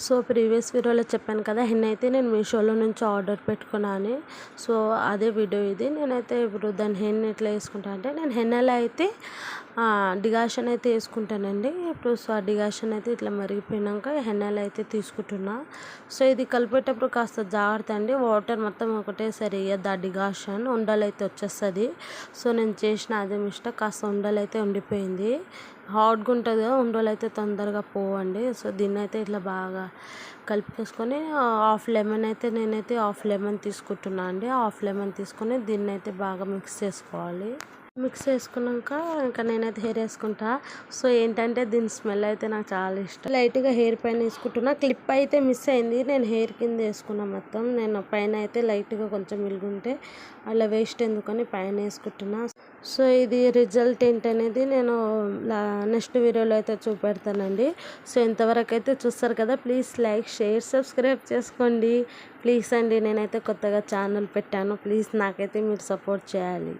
So previous వీడియోలో చెప్పాను కదా, హెన్న అయితే నేను మీషోలో నుంచి ఆర్డర్ పెట్టుకున్నా అని. సో అదే వీడియో ఇది. నేనైతే ఇప్పుడు దాని హెన్న ఎట్లా వేసుకుంటా అంటే, నేను హెన్నలో అయితే డిగాషన్ అయితే వేసుకుంటానండి. ఇప్పుడు సో ఆ డిగాషన్ అయితే ఇట్లా మరిగిపోయినాక హెన్నలో అయితే తీసుకుంటున్నా. సో ఇది కలిపేటప్పుడు కాస్త జాగ్రత్త అండి, వాటర్ మొత్తం ఒకటేసారి వేయద్దు. ఆ డిగాషన్ ఉండలైతే వచ్చేస్తుంది. సో నేను చేసిన అదే మిస్టేక్, కాస్త ఉండలైతే ఉండిపోయింది. హాట్గా ఉంటుంది కదా, ఉండలు అయితే తొందరగా పోవండి. సో దీన్ని అయితే ఇట్లా బాగా కలిపేసుకొని హాఫ్ లెమన్ అయితే నేనైతే హాఫ్ లెమన్ తీసుకుంటున్నా అండి. హాఫ్ లెమన్ తీసుకొని దీన్ని అయితే బాగా మిక్స్ చేసుకోవాలి. మిక్స్ చేసుకున్నాక ఇంకా నేనైతే హెయిర్ వేసుకుంటా. సో ఏంటంటే దీని స్మెల్ అయితే నాకు చాలా ఇష్టం. లైట్గా హెయిర్ పైన వేసుకుంటున్నా. క్లిప్ అయితే మిస్ అయింది, నేను హెయిర్ కింద వేసుకున్నా మొత్తం. నేను పైన అయితే లైట్గా కొంచెం మిలుగుంటే అలా వేస్ట్ ఎందుకని పైన వేసుకుంటున్నా. సో ఇది రిజల్ట్ ఏంటనేది నేను నెక్స్ట్ వీడియోలో అయితే చూపెడతానండి. సో ఇంతవరకు అయితే చూస్తారు కదా, ప్లీజ్ లైక్, షేర్, సబ్స్క్రైబ్ చేసుకోండి ప్లీజ్ అండి. నేనైతే కొత్తగా ఛానల్ పెట్టాను, ప్లీజ్ నాకైతే మీరు సపోర్ట్ చేయాలి.